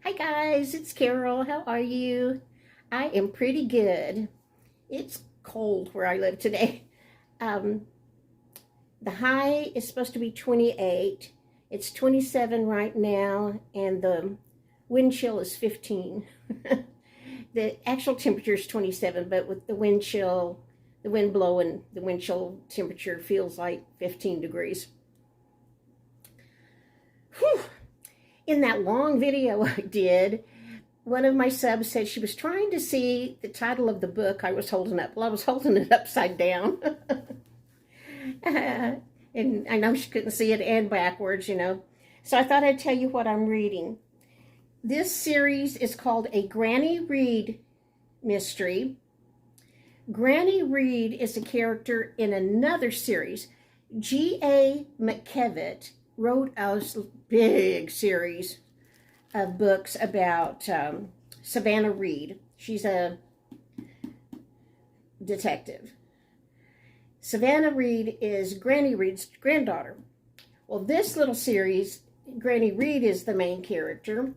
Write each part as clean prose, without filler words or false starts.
Hi guys, it's Carol. How are you? I am pretty good. It's cold where I live today. Um, the high is supposed to be 28. It's 27 right now, and the wind chill is 15. The actual temperature is 27, but with the wind chill, the wind blowing, the wind chill temperature feels like 15 degrees. Whew. In that long video I did, one of my subs said she was trying to see the title of the book I was holding up. Well, I was holding it upside down. And I know she couldn't see it and backwards, So I thought I'd tell you what I'm reading. This series is called A Granny Reed Mystery. Granny Reed is a character in another series. G.A. Mckevett wrote a big series of books about Savannah Reed. She's a detective. Savannah Reed is Granny Reed's granddaughter. Well, this little series, Granny Reed is the main character.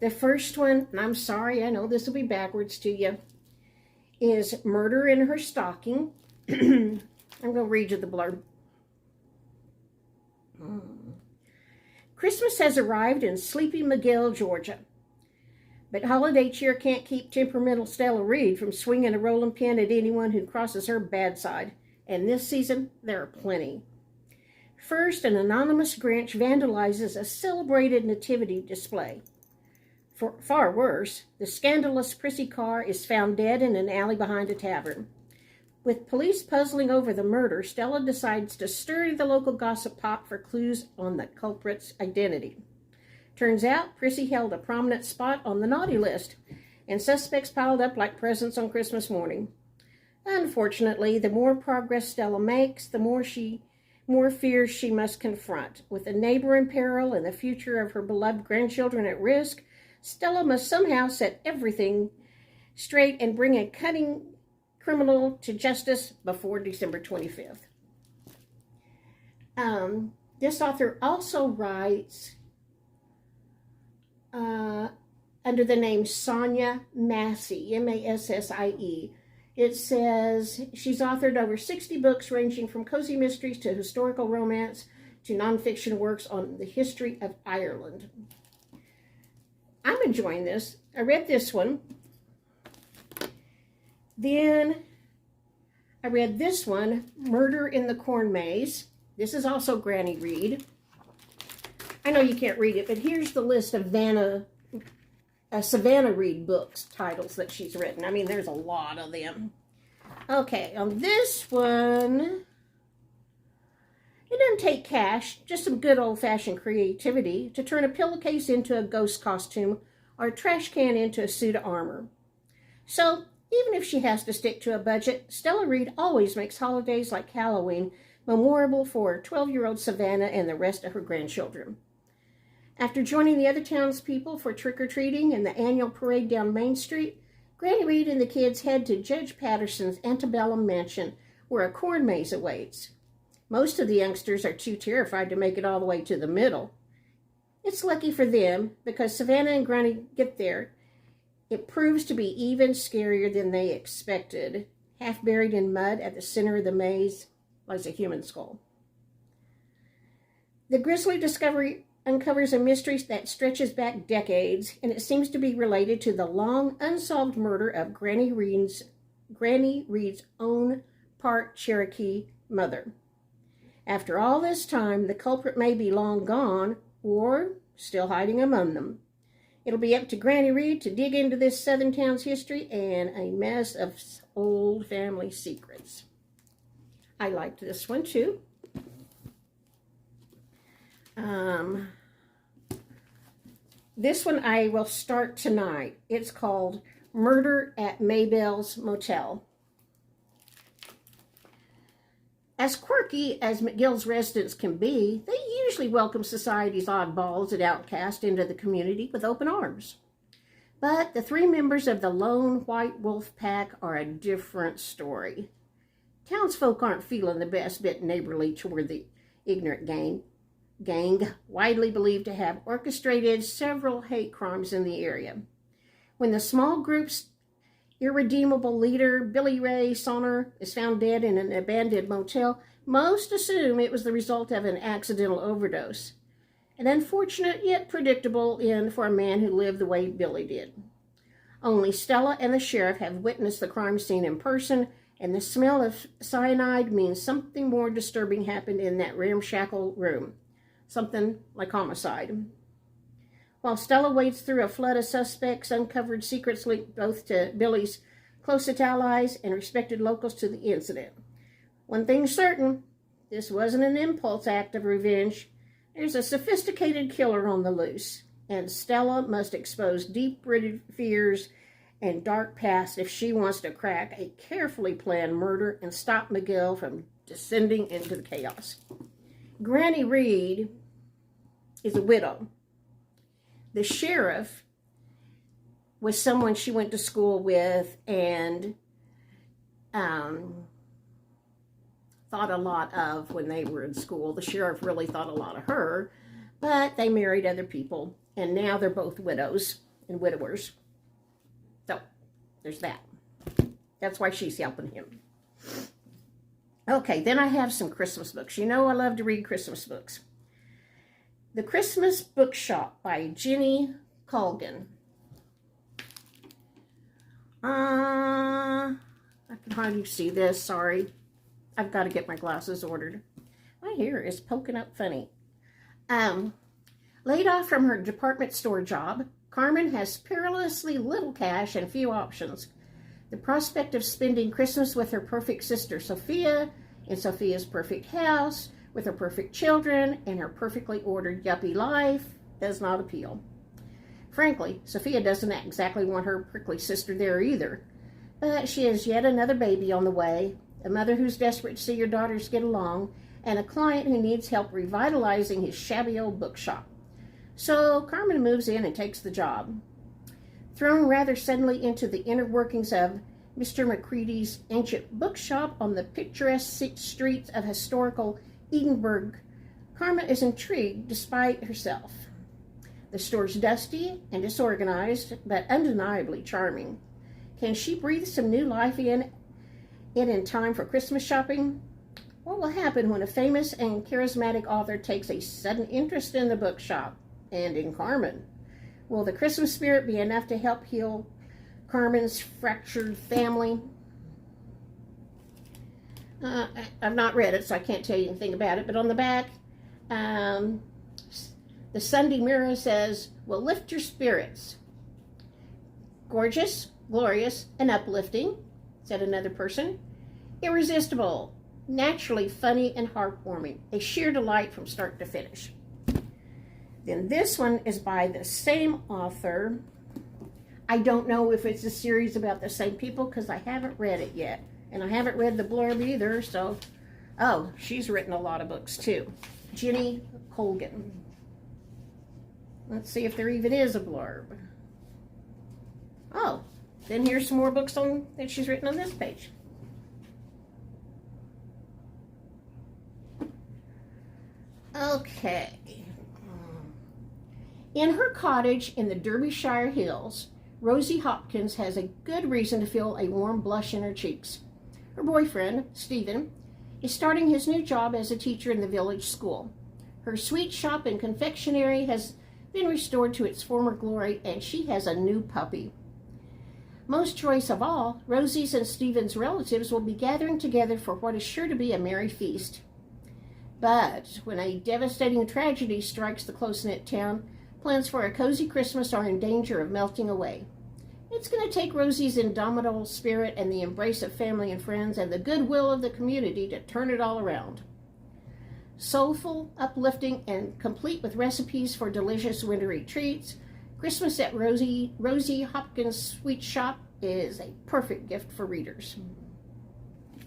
The first one, and I'm sorry, I know this will be backwards to you, is Murder in Her Stocking. I'm going to read you the blurb. Christmas has arrived in sleepy McGill, Georgia. But holiday cheer can't keep temperamental Stella Reed from swinging a rolling pin at anyone who crosses her bad side. And this season, there are plenty. First, an anonymous Grinch vandalizes a celebrated nativity display. For far worse, the scandalous prissy car is found dead in an alley behind a tavern. With police puzzling over the murder, Stella decides to stir the local gossip pot for clues on the culprit's identity. Turns out, Prissy held a prominent spot on the naughty list, and suspects piled up like presents on Christmas morning. Unfortunately, the more progress Stella makes, the more fears she must confront. With a neighbor in peril and the future of her beloved grandchildren at risk, Stella must somehow set everything straight and bring a cunning criminal to justice before December 25th. This author also writes under the name Sonia Massie, M-A-S-S-I-E. It says she's authored over 60 books ranging from cozy mysteries to historical romance to nonfiction works on the history of Ireland. I'm enjoying this. I read this one. Then I read this one, Murder in the Corn Maze. This is also Granny Reed. I know you can't read it, but here's the list of Savannah Reed books, titles that she's written. I mean, there's a lot of them. Okay, on this one, it doesn't take cash, just some good old-fashioned creativity to turn a pillowcase into a ghost costume or a trash can into a suit of armor. So, even if she has to stick to a budget, Stella Reed always makes holidays like Halloween memorable for 12-year-old Savannah and the rest of her grandchildren. After joining the other townspeople for trick-or-treating and the annual parade down Main Street, Granny Reed and the kids head to Judge Patterson's antebellum mansion, where a corn maze awaits. Most of the youngsters are too terrified to make it all the way to the middle. It's lucky for them, because Savannah and Granny get there. It proves to be even scarier than they expected. Half buried in mud at the center of the maze lies a human skull. The grisly discovery uncovers a mystery that stretches back decades, and it seems to be related to the long unsolved murder of Granny Reed's own part Cherokee mother. After all this time, the culprit may be long gone or still hiding among them. It'll be up to Granny Reed to dig into this southern town's history and a mess of old family secrets. I liked this one too. This one I will start tonight. It's called Murder at Mabel's Motel. As quirky as McGill's residents can be, they usually welcome society's oddballs and outcasts into the community with open arms. But the three members of the lone white wolf pack are a different story. Townsfolk aren't feeling the best bit neighborly toward the ignorant gang. gang, widely believed to have orchestrated several hate crimes in the area. When the small group's irredeemable leader, Billy Ray Sonner, is found dead in an abandoned motel, most assume it was the result of an accidental overdose. An unfortunate yet predictable end for a man who lived the way Billy did. Only Stella and the sheriff have witnessed the crime scene in person, and the smell of cyanide means something more disturbing happened in that ramshackle room. Something like homicide. While Stella wades through a flood of suspects, uncovered secrets linked both to Billy's closest allies and respected locals to the incident. One thing's certain, this wasn't an impulse act of revenge. There's a sophisticated killer on the loose, and Stella must expose deep-rooted fears and dark past if she wants to crack a carefully planned murder and stop Miguel from descending into the chaos. Granny Reed is a widow. The sheriff was someone she went to school with and thought a lot of when they were in school. The sheriff really thought a lot of her, but they married other people, and now they're both widows and widowers. So, there's that. That's why she's helping him. Okay, then I have some Christmas books. You know I love to read Christmas books. The Christmas Bookshop by Jenny Colgan. I can hardly see this, sorry. I've got to get my glasses ordered. My hair is poking up funny. Laid off from her department store job, Carmen has perilously little cash and few options. The prospect of spending Christmas with her perfect sister Sophia, in Sophia's perfect house, with her perfect children, and her perfectly ordered yuppie life, does not appeal. Frankly, Sophia doesn't exactly want her prickly sister there either. But she has yet another baby on the way, a mother who's desperate to see her daughters get along, and a client who needs help revitalizing his shabby old bookshop. So Carmen moves in and takes the job. Thrown rather suddenly into the inner workings of Mr. McCready's ancient bookshop on the picturesque streets of historical Edinburgh, Carmen is intrigued despite herself. The store's dusty and disorganized, but undeniably charming. Can she breathe some new life in time for Christmas shopping? What will happen when a famous and charismatic author takes a sudden interest in the bookshop and in Carmen? Will the Christmas spirit be enough to help heal Carmen's fractured family? I've not read it, so I can't tell you anything about it, but on the back, the Sunday Mirror says, "Will lift your spirits." Gorgeous, glorious, and uplifting, said another person. Irresistible, naturally funny and heartwarming, a sheer delight from start to finish. Then this one is by the same author. I don't know if it's a series about the same people because I haven't read it yet. And I haven't read the blurb either, so... Oh, she's written a lot of books too. Jenny Colgan. Let's see if there even is a blurb. Oh, then here's some more books that she's written on this page. Okay. In her cottage in the Derbyshire Hills, Rosie Hopkins has a good reason to feel a warm blush in her cheeks. Her boyfriend, Stephen, is starting his new job as a teacher in the village school. Her sweet shop and confectionery has been restored to its former glory, and she has a new puppy. Most joyous of all, Rosie's and Stephen's relatives will be gathering together for what is sure to be a merry feast. But when a devastating tragedy strikes the close-knit town, plans for a cozy Christmas are in danger of melting away. It's going to take Rosie's indomitable spirit and the embrace of family and friends and the goodwill of the community to turn it all around. Soulful, uplifting, and complete with recipes for delicious wintry treats, Christmas at Rosie Hopkins' Sweet Shop is a perfect gift for readers.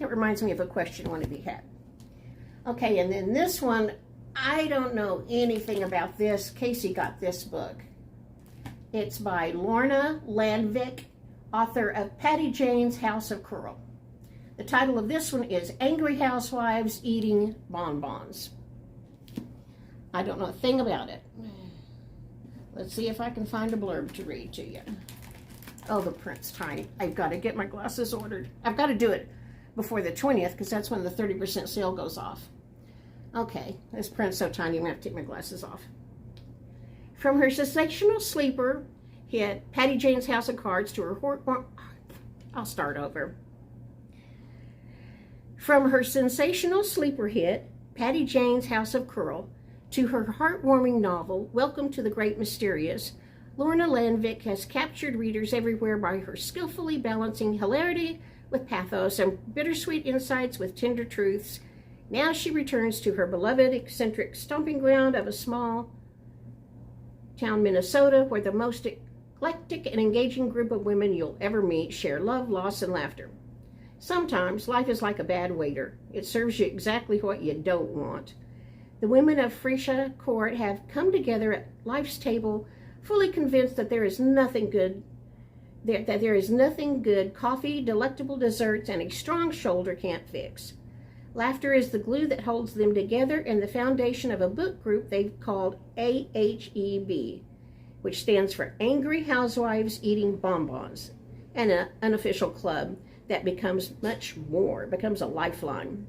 It reminds me of a question one of you had. Okay, and then this one, I don't know anything about this. Casey got this book. It's by Lorna Landvik, author of Patty Jane's House of Curl. The title of this one is Angry Housewives Eating Bonbons. I don't know a thing about it. Let's see if I can find a blurb to read to you. Oh, the print's tiny. I've got to get my glasses ordered. I've got to do it before the 20th because that's when the 30% sale goes off. Okay, this print's so tiny I'm going to have to take my glasses off. From her sensational sleeper hit, Patty Jane's House of Cards, to her I'll start over. From her sensational sleeper hit, Patty Jane's House of Curl, to her heartwarming novel, Welcome to the Great Mysterious, Lorna Landvik has captured readers everywhere by her skillfully balancing hilarity with pathos and bittersweet insights with tender truths. Now she returns to her beloved, eccentric stomping ground of a small town, Minnesota, where the most eclectic and engaging group of women you'll ever meet share love, loss, and laughter. Sometimes life is like a bad waiter. It serves you exactly what you don't want. The women of Freesia Court have come together at life's table, fully convinced that there is nothing good, coffee, delectable desserts, and a strong shoulder can't fix. Laughter is the glue that holds them together and the foundation of a book group they've called AHEB, which stands for Angry Housewives Eating Bonbons, and an unofficial club that becomes much more, becomes a lifeline.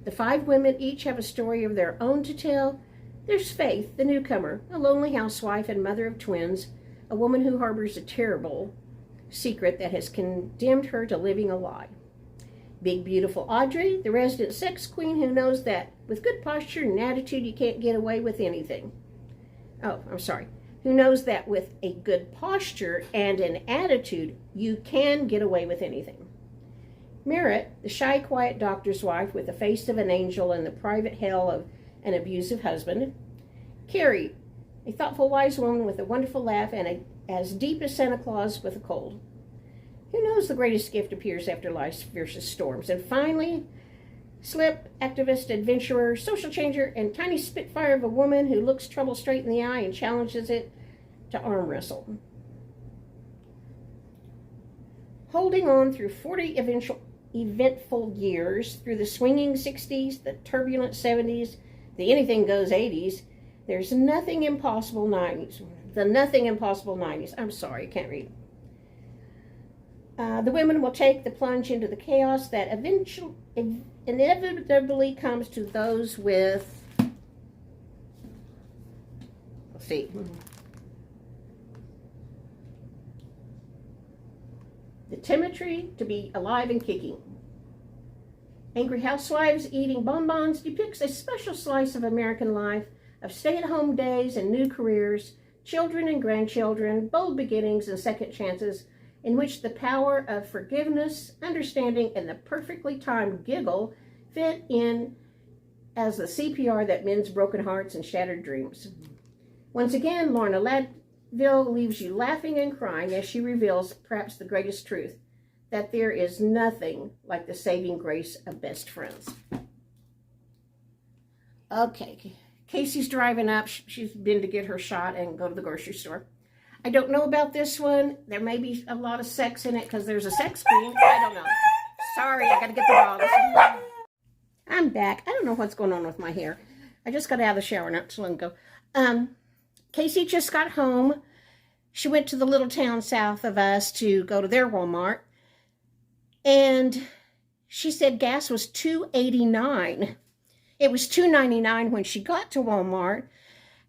The 5 women each have a story of their own to tell. There's Faith, the newcomer, a lonely housewife and mother of twins, a woman who harbors a terrible secret that has condemned her to living a lie. Big, beautiful Audrey, the resident sex queen who knows that with good posture and attitude you can't get away with anything. Who knows that with a good posture and an attitude you can get away with anything. Merritt, the shy, quiet doctor's wife with the face of an angel and the private hell of an abusive husband. Carrie, a thoughtful, wise woman with a wonderful laugh and as deep as Santa Claus with a cold. Who knows the greatest gift appears after life's fiercest storms. And finally, Slip, activist, adventurer, social changer, and tiny spitfire of a woman who looks trouble straight in the eye and challenges it to arm wrestle. Holding on through 40 eventful years, through the swinging 60s, the turbulent 70s, the anything goes 80s, there's nothing impossible 90s. The nothing impossible 90s. I'm sorry, I can't read. The women will take the plunge into the chaos that inevitably comes to those with, let's see, the timidity to be alive and kicking. Angry Housewives Eating Bonbons depicts a special slice of American life, of stay-at-home days and new careers, children and grandchildren, bold beginnings and second chances, in which the power of forgiveness, understanding, and the perfectly timed giggle fit in as the CPR that mends broken hearts and shattered dreams. Once again, Lorna Landvik leaves you laughing and crying as she reveals perhaps the greatest truth, that there is nothing like the saving grace of best friends. Okay, Casey's driving up. She's been to get her shot and go to the grocery store. I don't know about this one. There may be a lot of sex in it because there's a sex scene. I don't know. Sorry, I got to get the dogs. I'm back. I don't know what's going on with my hair. I just got out of the shower not so long ago. Casey just got home. She went to the little town south of us to go to their Walmart. And she said gas was $2.89. It was $2.99 when she got to Walmart.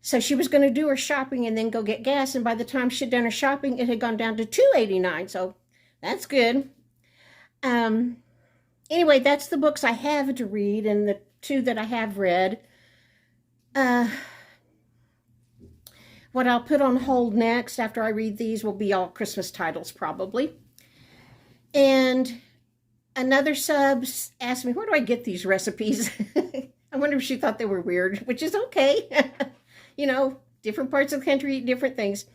So she was going to do her shopping and then go get gas. And by the time she'd done her shopping, it had gone down to $2.89. So that's good. Anyway, that's the books I have to read and the 2 that I have read. What I'll put on hold next after I read these will be all Christmas titles probably. And another sub asked me, where do I get these recipes? I wonder if she thought they were weird, which is okay. You know, different parts of the country eat different things.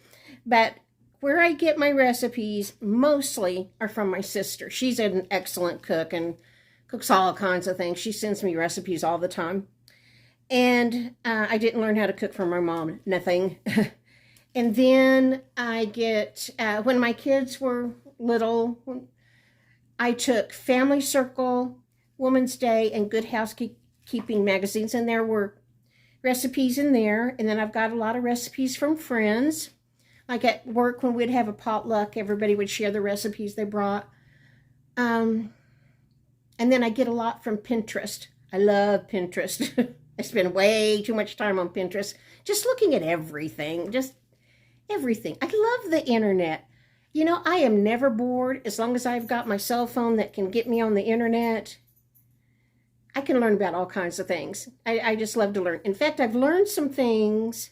But where I get my recipes mostly are from my sister. She's an excellent cook and cooks all kinds of things. She sends me recipes all the time. And I didn't learn how to cook from my mom. Nothing. And then I get, when my kids were little, I took Family Circle, Woman's Day, and Good Housekeeping magazines. And there were recipes in there. And then I've got a lot of recipes from friends. Like at work when we'd have a potluck, everybody would share the recipes they brought. And then I get a lot from Pinterest. I love Pinterest. I spend way too much time on Pinterest, just looking at everything, just everything. I love the internet. You know, I am never bored as long as I've got my cell phone that can get me on the internet. I can learn about all kinds of things. I just love to learn. In fact, I've learned some things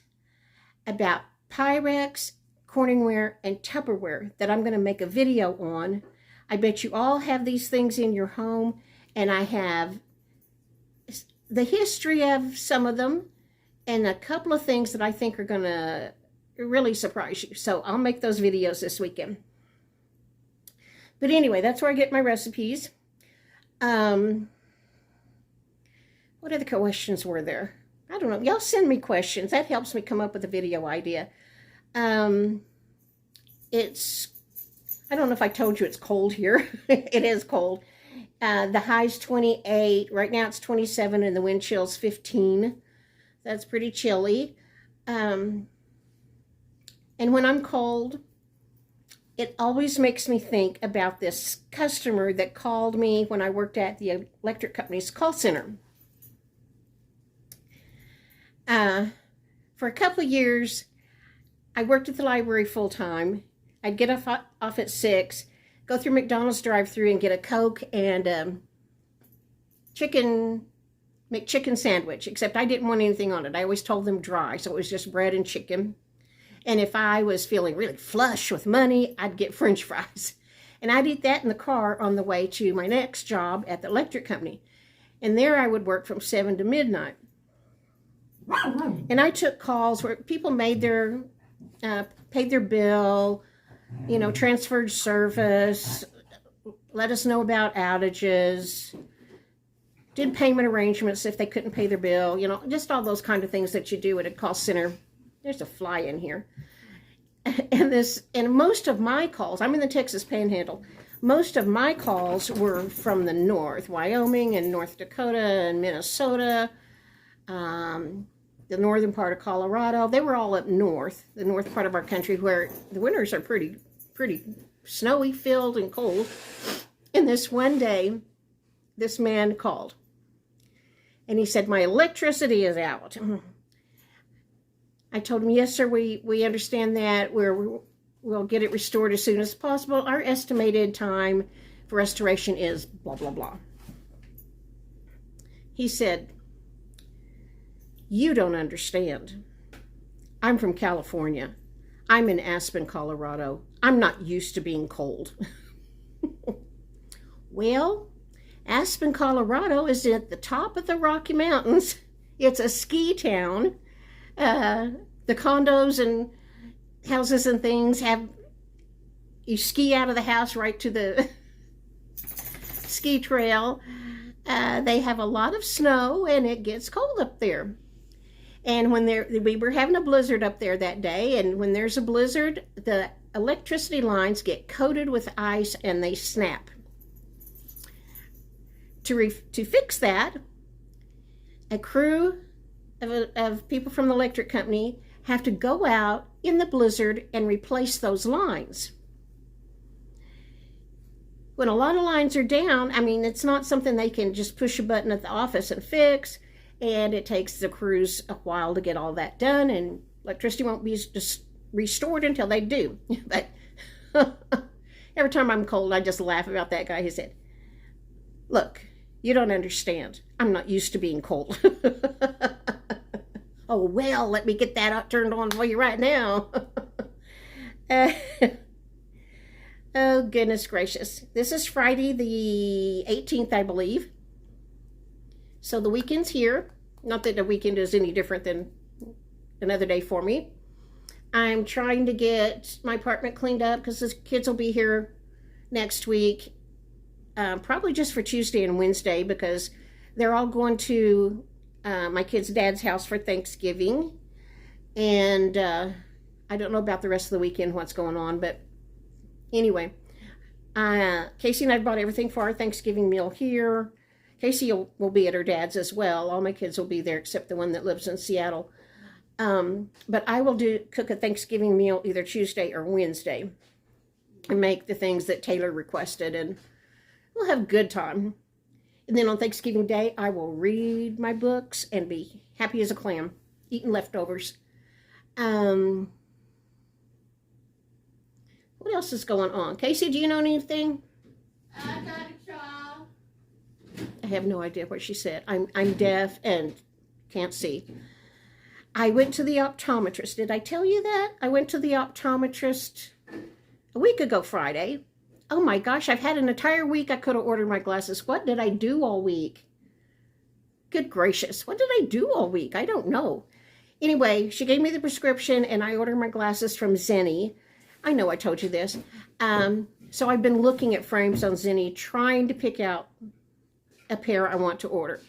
about Pyrex, Corningware, and Tupperware that I'm going to make a video on. I bet you all have these things in your home, and I have the history of some of them and a couple of things that I think are going to really surprise you. So I'll make those videos this weekend. But anyway, that's where I get my recipes. What other questions were there? I don't know. Y'all send me questions. That helps me come up with a video idea. I don't know if I told you it's cold here. It is cold. The high's 28. Right now it's 27 and the wind chill's 15. That's pretty chilly. And when I'm cold, it always makes me think about this customer that called me when I worked at the electric company's call center. For a couple of years, I worked at the library full time. I'd get off at 6, go through McDonald's drive-thru and get a Coke and McChicken sandwich, except I didn't want anything on it. I always told them dry, so it was just bread and chicken. And if I was feeling really flush with money, I'd get French fries. And I'd eat that in the car on the way to my next job at the electric company. And there I would work from 7 to midnight. And I took calls where people made their, paid their bill, you know, transferred service, let us know about outages, did payment arrangements if they couldn't pay their bill, you know, just all those kind of things that you do at a call center. There's a fly in here. And most of my calls, I'm in the Texas Panhandle, most of my calls were from the north, Wyoming and North Dakota and Minnesota, the northern part of Colorado. They were all up north, the north part of our country, where the winters are pretty snowy, filled, and cold. And this one day, this man called. And he said, my electricity is out. I told him, yes, sir, we understand that. We'll get it restored as soon as possible. Our estimated time for restoration is blah, blah, blah. He said, you don't understand. I'm from California. I'm in Aspen, Colorado. I'm not used to being cold. Well, Aspen, Colorado is at the top of the Rocky Mountains. It's a ski town. The condos and houses and things you ski out of the house right to the ski trail. They have a lot of snow and it gets cold up there. And when we were having a blizzard up there that day, and when there's a blizzard, the electricity lines get coated with ice and they snap. To fix that, a crew of people from the electric company have to go out in the blizzard and replace those lines. When a lot of lines are down, I mean, it's not something they can just push a button at the office and fix, and it takes the crews a while to get all that done, and electricity won't be just restored until they do. But every time I'm cold, I just laugh about that guy. He said, look, you don't understand. I'm not used to being cold. Oh, well, let me get that turned on for you right now. Oh, goodness gracious. This is Friday the 18th, I believe. So the weekend's here. Not that the weekend is any different than another day for me. I'm trying to get my apartment cleaned up because the kids will be here next week. Probably just for Tuesday and Wednesday because they're all going to my kid's dad's house for Thanksgiving. And I don't know about the rest of the weekend, what's going on. But anyway, Casey and I bought everything for our Thanksgiving meal here. Casey will be at her dad's as well. All my kids will be there except the one that lives in Seattle. But I will cook a Thanksgiving meal either Tuesday or Wednesday and make the things that Taylor requested, and we'll have a good time. And then on Thanksgiving Day, I will read my books and be happy as a clam, eating leftovers. What else is going on? Casey, do you know anything? I got a job. I have no idea what she said. I'm deaf and can't see. I went to the optometrist. Did I tell you that? I went to the optometrist a week ago Friday. Oh my gosh, I've had an entire week I could have ordered my glasses. What did I do all week? Good gracious, what did I do all week? I don't know. Anyway, she gave me the prescription and I ordered my glasses from Zenni. I know I told you this. So I've been looking at frames on Zenni, trying to pick out a pair I want to order.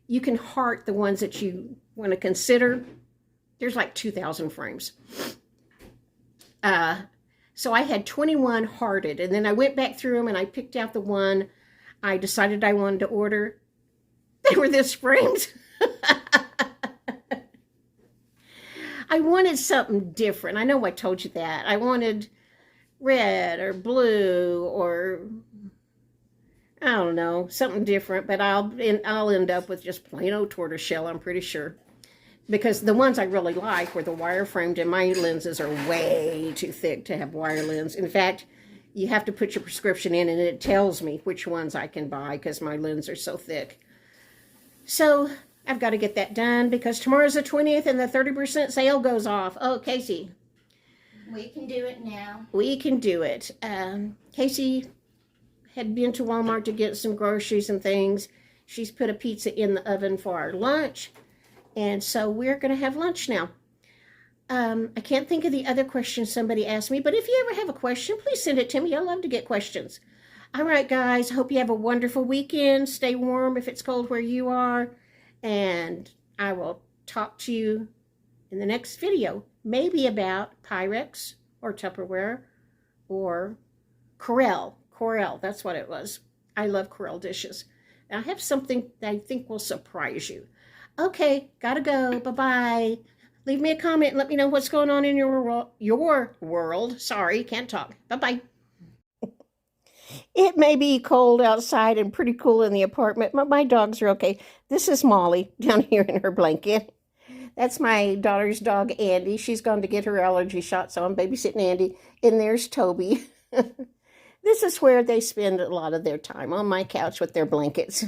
You can heart the ones that you want to consider. There's like 2,000 frames. So I had 21 hearted, and then I went back through them and I picked out the one I decided I wanted to order. They were this frames. I wanted something different. I know I told you that. I wanted red or blue or I don't know, something different, but I'll end up with just plain old tortoiseshell, I'm pretty sure. Because the ones I really like were the wire framed, and my lenses are way too thick to have wire lens. In fact, you have to put your prescription in and it tells me which ones I can buy because my lenses are so thick. So I've got to get that done because tomorrow's the 20th and the 30% sale goes off. Oh, Casey. We can do it now. We can do it. Casey had been to Walmart to get some groceries and things. She's put a pizza in the oven for our lunch. And so we're going to have lunch now. I can't think of the other question somebody asked me, but if you ever have a question, please send it to me. I love to get questions. All right, guys. Hope you have a wonderful weekend. Stay warm if it's cold where you are. And I will talk to you in the next video. Maybe about Pyrex or Tupperware or Corelle. Corelle, that's what it was. I love Corelle dishes. I have something that I think will surprise you. Gotta go. Bye-bye. Leave me a comment and let me know what's going on in your world. Sorry, can't talk. Bye-bye. It may be cold outside and pretty cool in the apartment, but my dogs are okay. This is Molly down here in her blanket. That's my daughter's dog, Andy. She's gone to get her allergy shot, so I'm babysitting Andy. And there's Toby. This is where they spend a lot of their time, on my couch with their blankets.